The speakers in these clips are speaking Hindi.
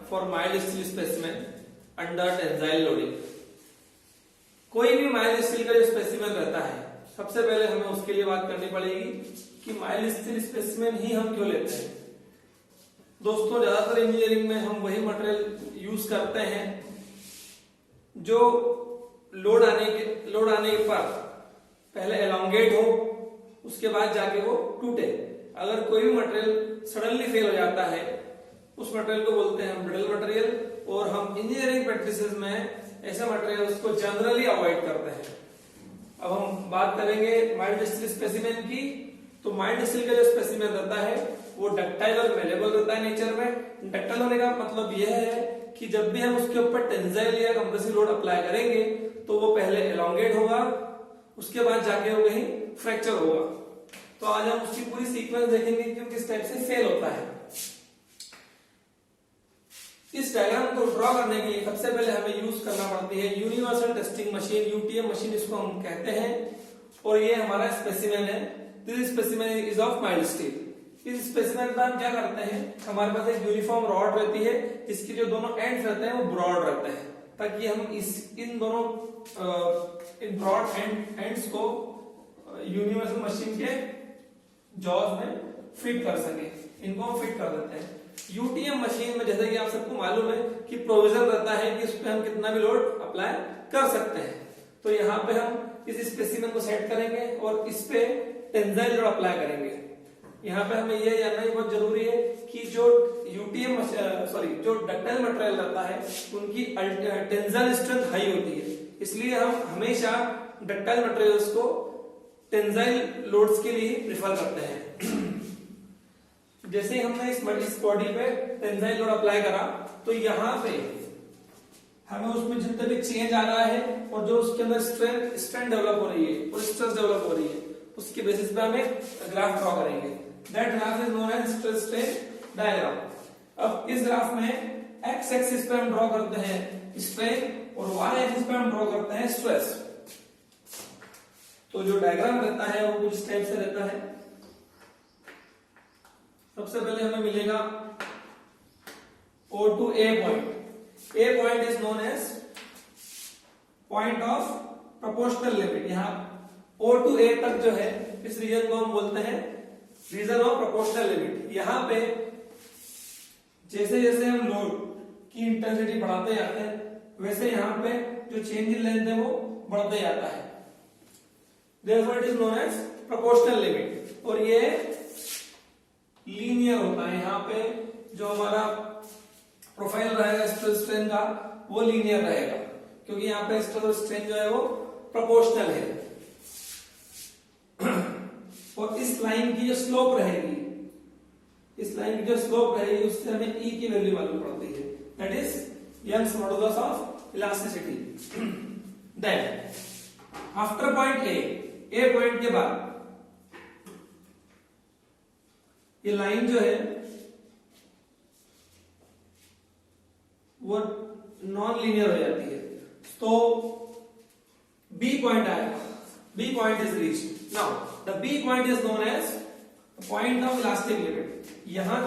for mild steel specimen under tensile loading। कोई भी माइल्ड स्टील का जो स्पेसिमेन रहता है, सबसे पहले हमें उसके लिए बात करनी पड़ेगी कि माइल्ड स्टील स्पेसिमेन ही हम क्यों लेते हैं। दोस्तों, ज्यादातर इंजीनियरिंग में हम वही मटेरियल यूज करते हैं जो लोड आने पर पहले एलोंगेट हो, उसके बाद जाके वो टूटे। अगर कोई भी मटेरियल सडनली फेल हो जाता है, उस मटेरियल को बोलते हैं हम ब्रिटल मटेरियल, और हम इंजीनियरिंग प्रैक्टिसेस में ऐसे मटेरियल्स को जनरली अवॉइड करते हैं। अब हम बात करेंगे माइल्ड स्टील स्पेसिमेन की। तो माइल्ड स्टील का जो स्पेसिमेन रहता है वो डक्टाइल और मेलेबल रहता है नेचर में। डक्टाइल होने का मतलब यह है कि जब भी हम उसके ऊपर टेंसाइल या कंप्रेसिव लोड अप्लाई करेंगे तो वो पहले एलोंगेट होगा, उसके बाद जाके वो कहीं फ्रैक्चर होगा। तो आज हम उसकी पूरी सीक्वेंस देखेंगे कि किस टाइप से फेल होता है। इस डायग्राम को ड्रॉ करने के लिए सबसे पहले हमें यूज करना पड़ती है universal testing machine, UTM machine इसको हम कहते हैं। और ये हमारा स्पेसिमेन है। This specimen is of mild steel. इस स्पेसिमेन में हम क्या करते हैं, हमारे पास एक यूनिफॉर्म रॉड रहती है जिसके जो दोनों एंड्स रहते हैं वो ब्रॉड रहते हैं, ताकि हम इन ब्रॉड एंड्स को यूनिवर्सल मशीन के जॉज में फिट कर सके। इनको हम फिट कर देते हैं। यूटीएम मशीन में जैसे कि आप सबको मालूम है कि प्रोविजन रहता है कि उस पे हम कितना भी लोड अप्लाई कर सकते हैं। तो यहाँ पे हम इस स्पेसिमेन को सेट करेंगे और इस पे टेंसाइल लोड अप्लाई करेंगे। यहाँ पे हमें यह जानना ही बहुत जरूरी है कि जो जो डक्टाइल मटेरियल रहता है उनकी टेंसाइल स्ट्रेंथ हाई होती है, इसलिए हम हमेशा डक्टाइल मटेरियल्स को टेंसाइल लोड्स के लिए प्रेफर करते हैं। जैसे ही हमने इस बॉडी पे टेंसाइल लोड अप्लाई करा तो यहाँ पे हमें उसमें जितने भी चेंज आ रहा है और जो उसके अंदर स्ट्रेंथ डेवलप हो रही है और स्ट्रेस डेवलप हो रही है, उसके बेसिस पे हम एक ग्राफ ड्रॉ करेंगे। That graph is known as stress strain diagram. अब इस ग्राफ में एक्स एक्सिस पे हम ड्रॉ करते हैं स्ट्रेन और वाई एक्सिस पे हम ड्रॉ करते हैं स्ट्रेस। तो जो डायग्राम रहता है वो कुछ टाइप से रहता है। सबसे पहले हमें मिलेगा O to A point. A point is known as point of proportional limit. यहाँ O to A तक जो है इस रीजन को हम बोलते हैं रीजन ऑफ प्रोपोर्शनल लिमिट। यहाँ पे जैसे जैसे हम लोड की इंटेंसिटी बढ़ाते जाते हैं वैसे यहाँ पे जो चेंज इन लेंथ है वो बढ़ते जाता है। Therefore it is known as proportional limit। और ये लीनियर होता है। यहाँ पे जो हमारा प्रोफाइल रहेगा स्ट्रेस स्ट्रेन का वो लीनियर रहेगा, क्योंकि यहाँ पे स्ट्रेस और स्ट्रेन जो है वो प्रोपोर्शनल है। और इस लाइन की जो स्लोप रहेगी, उससे हमें E की वैल्यू मालूम पड़ती है। That is Young's modulus of elasticity. Then after point A point के बाद ये लाइन जो है वो नॉन लीनियर हो जाती है। तो बी पॉइंट आएगा। B point is reached. Now the B point is known as point of elastic limit. यहां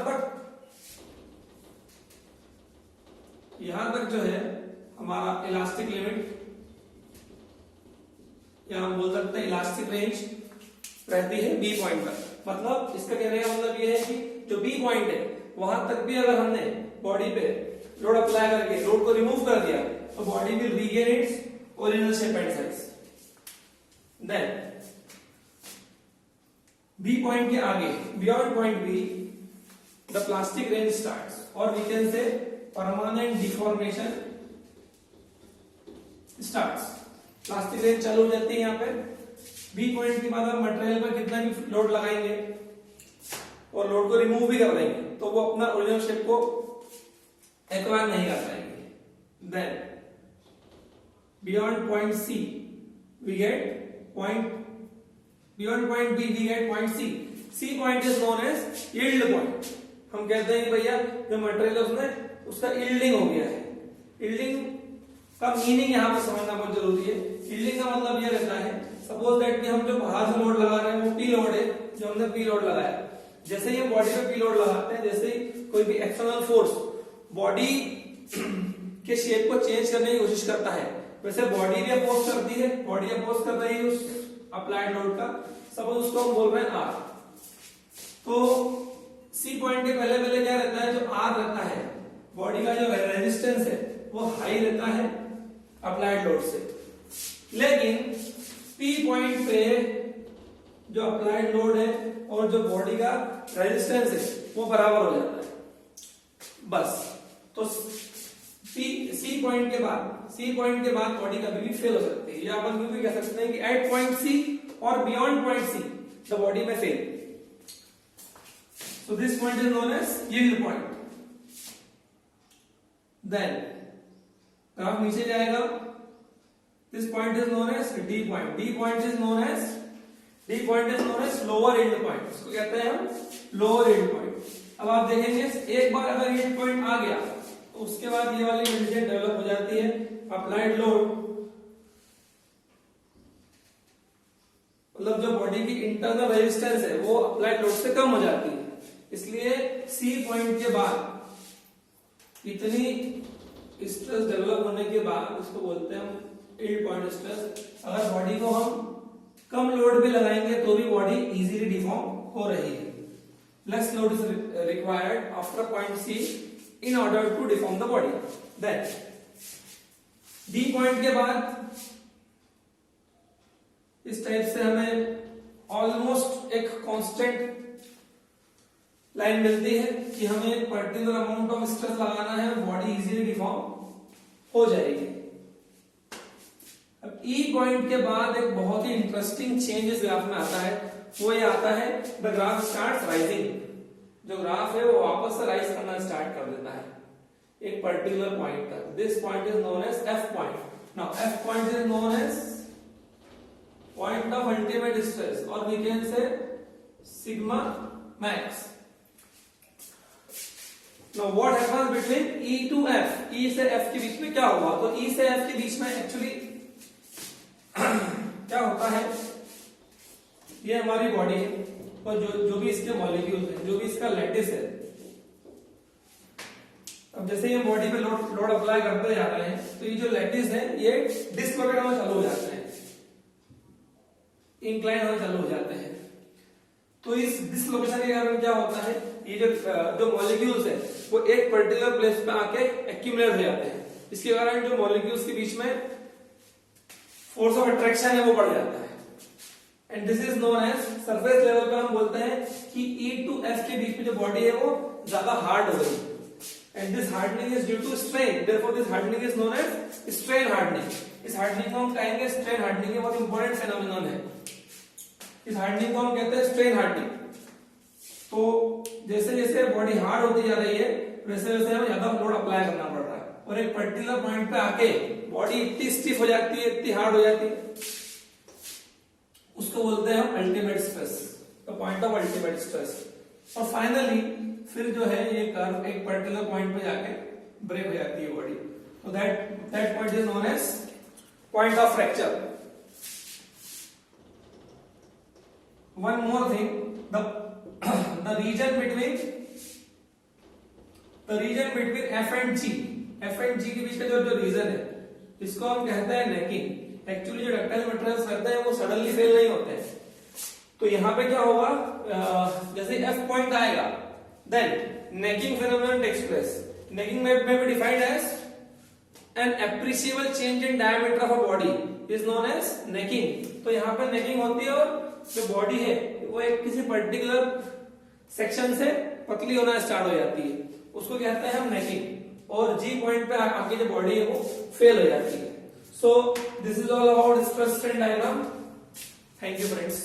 तक जो है हमारा इलास्टिक लिमिट, या हम बोल सकते हैं इलास्टिक रेंज रहती है बी पॉइंट पर। मतलब इसका कहने का मतलब ये है कि जो बी पॉइंट है वहां तक भी अगर हमने बॉडी पे लोड अप्लाई करके लोड को रिमूव कर दिया तो body will regain its original shape and size. Then B point के आगे beyond point B the plastic range starts, और we can say permanent deformation starts. Plastic range चालू हो जाती है यहाँ पे। बी पॉइंट के बाद हम मटेरियल पर कितना भी लोड लगाएंगे और लोड को रिमूव भी कर देंगे तो वो अपना ओरिजिनल शेप को एक्वायर नहीं कर पाएंगे। Then beyond point C we get point, beyond point B we get point C. C point is known as yield point. हम कहते हैं कि भैया जो मटेरियल है उसमें उसका यील्डिंग हो गया है। यील्डिंग का मीनिंग यहाँ पे समझना बहुत जरूरी है। यील्डिंग का मतलब यह रहता है, सपोज दैट कि हम जो बाहर से लोड लगा रहे हैं वो पी लोड है, जो हमने पी लोड लगाया। जैसे ही हम बॉडी पे पी लोड लगाते हैं, जैसे ही कोई भी एक्सटर्नल फोर्स बॉडी के शेप को चेंज करने की कोशिश करता है, वैसे बॉडी भी अपोज करती है, बॉडी अपोज कर रही है उस अप्लाइड लोड का। सपोज उसको हम बोल रहे हैं आर, तो सी पॉइंट के पहले पहले क्या रहता है, जो आर रहता है, बॉडी का जो रेजिस्टेंस है वो हाई रहता है अप्लाइड लोड से, लेकिन पी पॉइंट पे जो अप्लाइड लोड है और जो बॉडी का रेजिस्टेंस है वो बराबर हो जाता है बस। तो सी पॉइंट के बाद बॉडी कभी भी फेल हो सकती है, या अपन यूं भी कह सकते हैं कि एट पॉइंट सी और beyond point C the body में fail. So this point is known as yield point. Then graph नीचे जाएगा, this point is known as D point. D point is known as lower yield point, इसको कहते हैं हम लोअर यील्ड पॉइंट। अब आप देखेंगे एक बार अगर यील्ड पॉइंट आ गया तो उसके बाद ये वाली कंडीशन डेवलप हो जाती है, अप्लाइड लोड मतलब जो बॉडी की इंटरनल रेजिस्टेंस है वो अप्लाइड लोड से कम हो जाती है। इसलिए सी पॉइंट के बाद इतनी स्ट्रेस डेवलप होने के बाद उसको बोलते हैं हम यील्ड पॉइंट स्ट्रेस। अगर बॉडी को हम कम लोड भी लगाएंगे तो भी बॉडी इजीली डिफॉर्म हो रही है। Less load is required after point C in order to deform the body. Then D point के बाद इस टाइप से हमें ऑलमोस्ट एक कांस्टेंट लाइन मिलती है कि हमें पर्टिकुलर अमाउंट ऑफ स्ट्रेस लगाना है, बॉडी इजीली डिफॉर्म हो जाएगी। अब ई पॉइंट के बाद एक बहुत ही इंटरेस्टिंग चेंज इस ग्राफ में आता है, वो ये आता है द ग्राफ स्टार्ट्स राइजिंग। जो ग्राफ है वो वापस से राइज करना स्टार्ट कर देता है एक पर्टिकुलर पॉइंट तक। This point is known as F point. Now F point is known as point of ultimate stress, और we can say sigma max. Now what happens between E to F, E से एफ के बीच में क्या हुआ, तो ई से एफ के बीच में एक्चुअली क्या होता है, ये हमारी बॉडी है और जो भी इसके मॉलिक्यूल्स हैं, जो भी इसका लैटिस है। अब जैसे ये बॉडी पे लोड अप्लाई करते जा रहे हैं तो ये जो लैटिस है ये डिसलोकेट होना चालू हो जाते हैं, इंक्लाइन होना चालू हो जाते हैं। तो इस डिसलोकेशन के कारण क्या होता है, ये जो मॉलिक्यूल्स है वो एक पर्टिकुलर प्लेस पे आके एक्यूमुलेट हो जाते हैं। इसके कारण जो मॉलिक्यूल्स के बीच में फोर्स ऑफ अट्रैक्शन है वो बढ़ जाता है, and this is known as surface level पे हम बोलते हैं कि ई टू एफ के बीच में जो बॉडी है वो ज्यादा हार्ड हो गई, and this hardening is due to strain, therefore this hardening is known as strain hardening. इस हार्डनिंग को हम कहेंगे स्ट्रेन हार्डनिंग, ये बहुत इंपॉर्टेंट फेनोमेनन है। इस हार्डनिंग को हम कहते हैं स्ट्रेन हार्डनिंग। तो जैसे जैसे बॉडी हार्ड होती जा रही है वैसे वैसे हमें ज्यादा लोड अप्लाई करना पड़ रहा है, और एक पर्टिकुलर पॉइंट पे आके बॉडी इतनी स्टिफ हो जाती है, इतनी हार्ड हो जाती है, उसको बोलते हैं हम ultimate stress, the point of ultimate stress. और फाइनली फिर जो है ये कर्व एक पर्टिकुलर पॉइंट पे जाके ब्रेक हो जाती है बॉडी, तो that point is known as point of fracture. One more thing, the region between F and G के बीच का जो रीजन है इसको हम कहते हैं नेकिंग। एक्चुअली जो डक्टाइल मटेरियल्स रहते हैं वो सडनली फेल नहीं होते हैं। तो यहाँ पे क्या होगा, जैसे F पॉइंट आएगा then necking phenomenon takes place. Necking में be defined as an appreciable change in diameter of a body is known as necking. तो यहाँ पे नेकिंग होती है और जो बॉडी है वो एक किसी पर्टिकुलर सेक्शन से पतली होना स्टार्ट हो जाती है, उसको कहते हैं हम नेकिंग, और जी पॉइंट पे आके जो बॉडी है वो फेल हो जाती है। So this is all about stress strain diagram. Thank you friends.